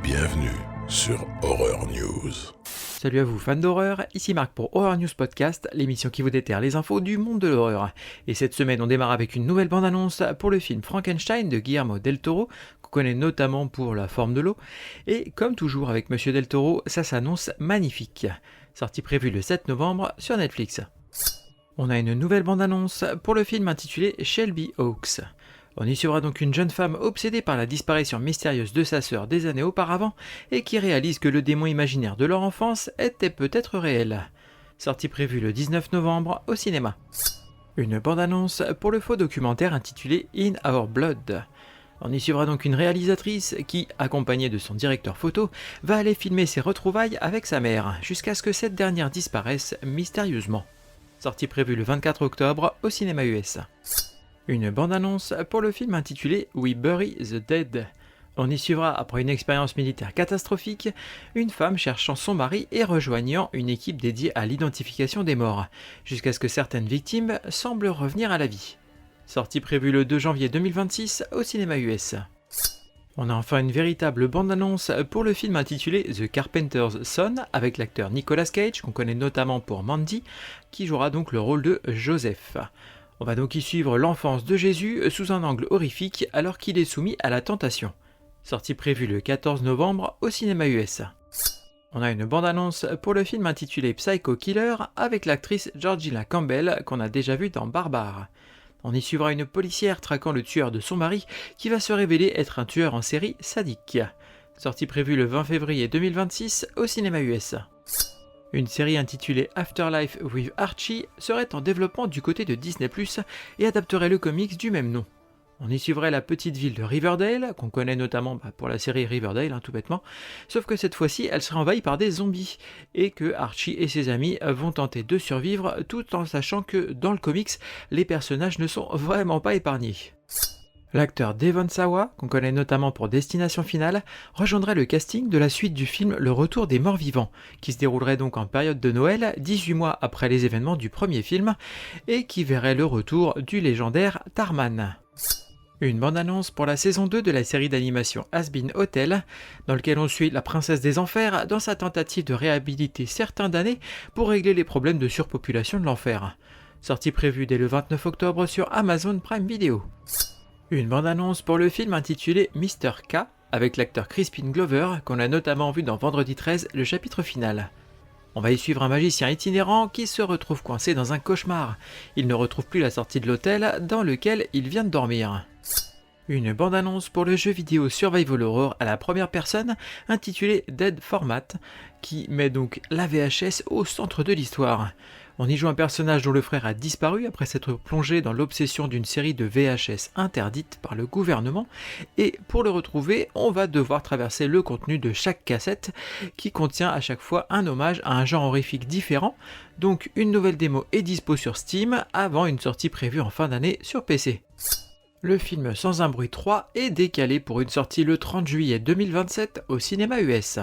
Bienvenue sur Horror News. Salut à vous fans d'horreur, ici Marc pour Horror News Podcast, l'émission qui vous déterre les infos du monde de l'horreur. Et cette semaine on démarre avec une nouvelle bande-annonce pour le film Frankenstein de Guillermo del Toro, qu'on connaît notamment pour La forme de l'eau, et comme toujours avec Monsieur del Toro, ça s'annonce magnifique. Sortie prévue le 7 novembre sur Netflix. On a une nouvelle bande-annonce pour le film intitulé Shelby Oaks. On y suivra donc une jeune femme obsédée par la disparition mystérieuse de sa sœur des années auparavant et qui réalise que le démon imaginaire de leur enfance était peut-être réel. Sortie prévue le 19 novembre au cinéma. Une bande-annonce pour le faux documentaire intitulé In Our Blood. On y suivra donc une réalisatrice qui, accompagnée de son directeur photo, va aller filmer ses retrouvailles avec sa mère jusqu'à ce que cette dernière disparaisse mystérieusement. Sortie prévue le 24 octobre au cinéma US. Une bande-annonce pour le film intitulé We Bury the Dead. On y suivra, après une expérience militaire catastrophique, une femme cherchant son mari et rejoignant une équipe dédiée à l'identification des morts, jusqu'à ce que certaines victimes semblent revenir à la vie. Sortie prévue le 2 janvier 2026 au cinéma US. On a enfin une véritable bande-annonce pour le film intitulé The Carpenter's Son, avec l'acteur Nicolas Cage, qu'on connaît notamment pour Mandy, qui jouera donc le rôle de Joseph. On va donc y suivre l'enfance de Jésus sous un angle horrifique alors qu'il est soumis à la tentation. Sortie prévue le 14 novembre au cinéma US. On a une bande-annonce pour le film intitulé Psycho Killer avec l'actrice Georgina Campbell qu'on a déjà vue dans Barbare. On y suivra une policière traquant le tueur de son mari qui va se révéler être un tueur en série sadique. Sortie prévue le 20 février 2026 au cinéma US. Une série intitulée Afterlife with Archie serait en développement du côté de Disney+, et adapterait le comics du même nom. On y suivrait la petite ville de Riverdale, qu'on connaît notamment pour la série Riverdale, tout bêtement, sauf que cette fois-ci, elle serait envahie par des zombies, et que Archie et ses amis vont tenter de survivre, tout en sachant que, dans le comics, les personnages ne sont vraiment pas épargnés. L'acteur Devon Sawa, qu'on connaît notamment pour Destination Finale, rejoindrait le casting de la suite du film Le Retour des Morts Vivants, qui se déroulerait donc en période de Noël, 18 mois après les événements du premier film, et qui verrait le retour du légendaire Tarman. Une bande-annonce pour la saison 2 de la série d'animation Hazbin Hotel, dans lequel on suit la princesse des enfers dans sa tentative de réhabiliter certains damnés pour régler les problèmes de surpopulation de l'enfer. Sortie prévue dès le 29 octobre sur Amazon Prime Video. Une bande-annonce pour le film intitulé Mr. K, avec l'acteur Crispin Glover, qu'on a notamment vu dans Vendredi 13, le chapitre final. On va y suivre un magicien itinérant qui se retrouve coincé dans un cauchemar. Il ne retrouve plus la sortie de l'hôtel dans lequel il vient de dormir. Une bande-annonce pour le jeu vidéo Survival Horror à la première personne, intitulé Dead Format, qui met donc la VHS au centre de l'histoire. On y joue un personnage dont le frère a disparu après s'être plongé dans l'obsession d'une série de VHS interdite par le gouvernement, et pour le retrouver, on va devoir traverser le contenu de chaque cassette, qui contient à chaque fois un hommage à un genre horrifique différent, donc une nouvelle démo est dispo sur Steam, avant une sortie prévue en fin d'année sur PC. Le film Sans un bruit 3 est décalé pour une sortie le 30 juillet 2027 au cinéma US.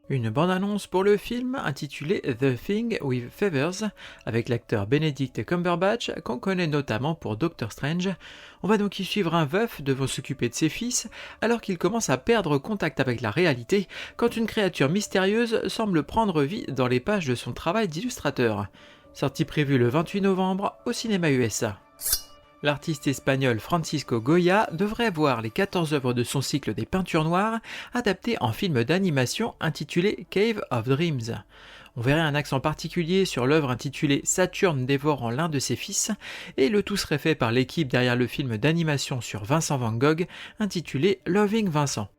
Une bande-annonce pour le film intitulé The Thing with Feathers, avec l'acteur Benedict Cumberbatch, qu'on connaît notamment pour Doctor Strange. On va donc y suivre un veuf devant s'occuper de ses fils, alors qu'il commence à perdre contact avec la réalité, quand une créature mystérieuse semble prendre vie dans les pages de son travail d'illustrateur. Sortie prévue le 28 novembre au cinéma USA. L'artiste espagnol Francisco Goya devrait voir les 14 œuvres de son cycle des peintures noires adaptées en film d'animation intitulé Cave of Dreams. On verrait un accent particulier sur l'œuvre intitulée Saturne dévorant l'un de ses fils, et le tout serait fait par l'équipe derrière le film d'animation sur Vincent Van Gogh intitulé Loving Vincent.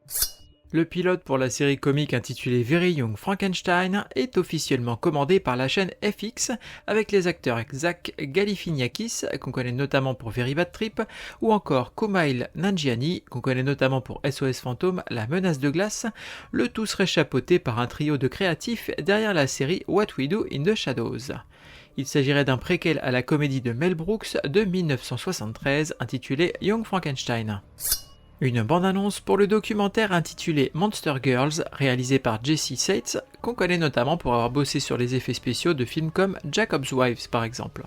Le pilote pour la série comique intitulée Very Young Frankenstein est officiellement commandé par la chaîne FX avec les acteurs Zach Galifianakis, qu'on connaît notamment pour Very Bad Trip, ou encore Kumail Nanjiani, qu'on connaît notamment pour SOS Fantôme, La Menace de Glace. Le tout serait chapeauté par un trio de créatifs derrière la série What We Do in the Shadows. Il s'agirait d'un préquel à la comédie de Mel Brooks de 1973 intitulée Young Frankenstein. Une bande-annonce pour le documentaire intitulé Monster Girls, réalisé par Jessie Seitz, qu'on connaît notamment pour avoir bossé sur les effets spéciaux de films comme Jacob's Wives par exemple.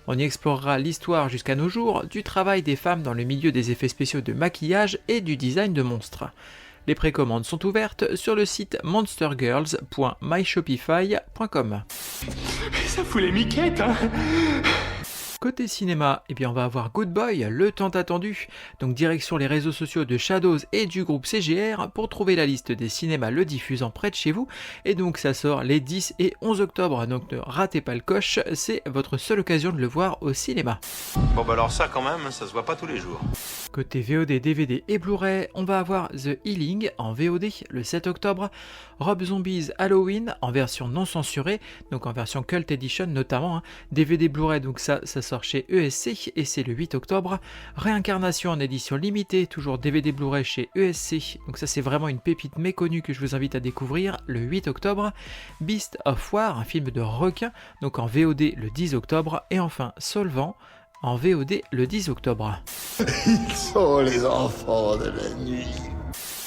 On y explorera l'histoire jusqu'à nos jours du travail des femmes dans le milieu des effets spéciaux de maquillage et du design de monstres. Les précommandes sont ouvertes sur le site monstergirls.myshopify.com. Ça fout les miquettes, hein. Côté cinéma, eh bien on va avoir Good Boy, le tant attendu. Donc direction les réseaux sociaux de Shadows et du groupe CGR pour trouver la liste des cinémas le diffusant près de chez vous. Et donc ça sort les 10 et 11 octobre, donc ne ratez pas le coche, c'est votre seule occasion de le voir au cinéma. Bon bah alors ça quand même, ça se voit pas tous les jours. Côté VOD, DVD et Blu-ray, on va avoir The Healing en VOD le 7 octobre, Rob Zombies Halloween en version non censurée, donc en version Cult Edition notamment, DVD Blu-ray, donc ça sort chez ESC et c'est le 8 octobre, Réincarnation en édition limitée, toujours DVD Blu-ray chez ESC, donc ça c'est vraiment une pépite méconnue que je vous invite à découvrir le 8 octobre, Beast of War, un film de requin, donc en VOD le 10 octobre, et enfin Solvant, en VOD le 10 octobre. Ils sont les enfants de la nuit.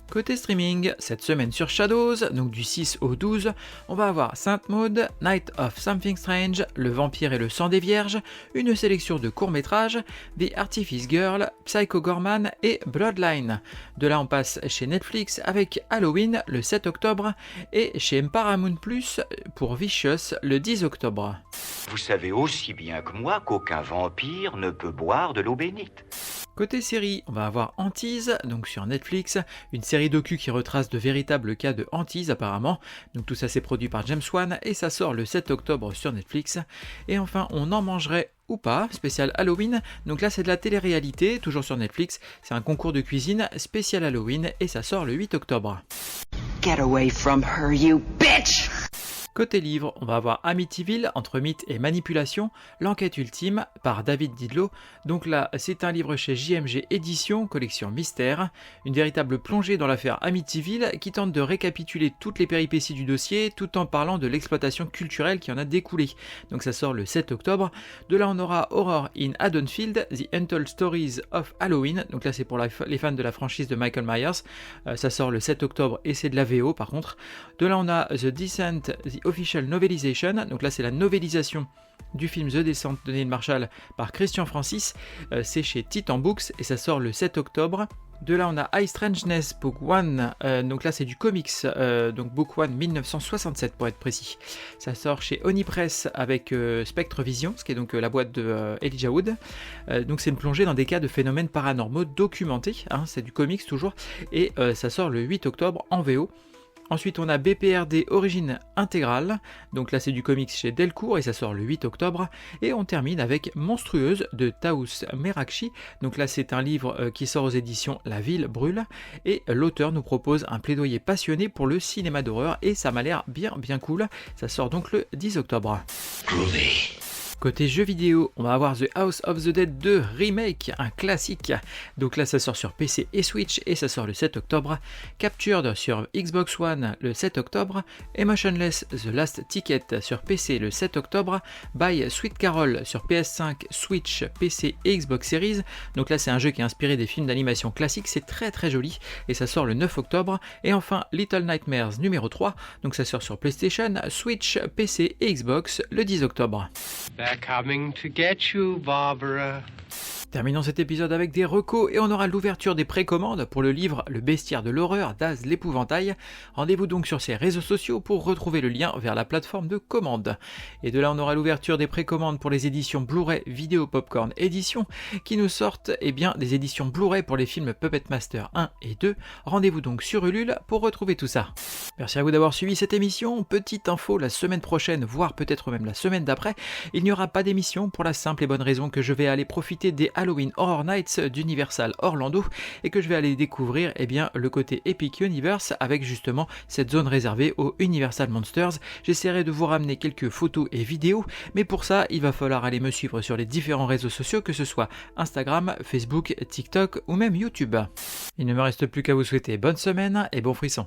Côté streaming, cette semaine sur Shadows, donc du 6 au 12, on va avoir Sainte Maud, Night of Something Strange, Le Vampire et le Sang des Vierges, une sélection de courts-métrages, The Artifice Girl, Psycho Gorman et Bloodline. De là on passe chez Netflix avec Halloween le 7 octobre et chez Paramount Plus pour Vicious le 10 octobre. Vous savez aussi bien que moi qu'aucun vampire ne peut boire de l'eau bénite. Côté série, on va avoir Hantise, donc sur Netflix, une série docu qui retrace de véritables cas de hantise apparemment. Donc tout ça c'est produit par James Wan et ça sort le 7 octobre sur Netflix. Et enfin, On en mangerait ou pas, spécial Halloween. Donc là c'est de la télé-réalité, toujours sur Netflix. C'est un concours de cuisine spécial Halloween et ça sort le 8 octobre. Get away from her, you bitch! Côté livre, on va avoir Amityville, entre mythe et manipulation, l'enquête ultime par David Didlot. Donc là, c'est un livre chez JMG Éditions, collection mystère, une véritable plongée dans l'affaire Amityville qui tente de récapituler toutes les péripéties du dossier tout en parlant de l'exploitation culturelle qui en a découlé. Donc ça sort le 7 octobre. De là, on aura Horror in Haddonfield, The Untold Stories of Halloween. Donc là, c'est pour les fans de la franchise de Michael Myers. Ça sort le 7 octobre et c'est de la VO par contre. De là, on a The Descent, The Official Novelization, donc là c'est la novélisation du film The Descent de Neil Marshall par Christian Francis, c'est chez Titan Books et ça sort le 7 octobre. De là on a High Strangeness Book 1, donc là c'est du comics, donc Book 1 1967 pour être précis. Ça sort chez Oni Press avec Spectre Vision, ce qui est donc la boîte de Elijah Wood. Donc c'est une plongée dans des cas de phénomènes paranormaux documentés, c'est du comics toujours, et ça sort le 8 octobre en VO. Ensuite, on a BPRD Origine Intégrale, donc là c'est du comics chez Delcourt et ça sort le 8 octobre. Et on termine avec Monstrueuse de Taous Merakchi, donc là c'est un livre qui sort aux éditions La Ville Brûle. Et l'auteur nous propose un plaidoyer passionné pour le cinéma d'horreur et ça m'a l'air bien cool. Ça sort donc le 10 octobre. Groovy. Côté jeux vidéo, on va avoir The House of the Dead 2 Remake, un classique. Donc là ça sort sur PC et Switch et ça sort le 7 octobre. Captured sur Xbox One le 7 octobre. Emotionless The Last Ticket sur PC le 7 octobre. By Sweet Carol sur PS5, Switch, PC et Xbox Series. Donc là c'est un jeu qui est inspiré des films d'animation classiques, c'est très joli et ça sort le 9 octobre. Et enfin Little Nightmares numéro 3, donc ça sort sur PlayStation, Switch, PC et Xbox le 10 octobre. They're coming to get you, Barbara. Terminons cet épisode avec des recos et on aura l'ouverture des précommandes pour le livre Le Bestiaire de l'horreur d'Az l'épouvantail. Rendez-vous donc sur ses réseaux sociaux pour retrouver le lien vers la plateforme de commande. Et de là on aura l'ouverture des précommandes pour les éditions Blu-ray Vidéo Popcorn Édition qui nous sortent des éditions Blu-ray pour les films Puppet Master 1 et 2. Rendez-vous donc sur Ulule pour retrouver tout ça. Merci à vous d'avoir suivi cette émission. Petite info, la semaine prochaine, voire peut-être même la semaine d'après, il n'y aura pas d'émission pour la simple et bonne raison que je vais aller profiter des Halloween Horror Nights d'Universal Orlando et que je vais aller découvrir le côté Epic Universe avec justement cette zone réservée aux Universal Monsters. J'essaierai de vous ramener quelques photos et vidéos, mais pour ça il va falloir aller me suivre sur les différents réseaux sociaux, que ce soit Instagram, Facebook, TikTok ou même YouTube. Il ne me reste plus qu'à vous souhaiter bonne semaine et bon frisson.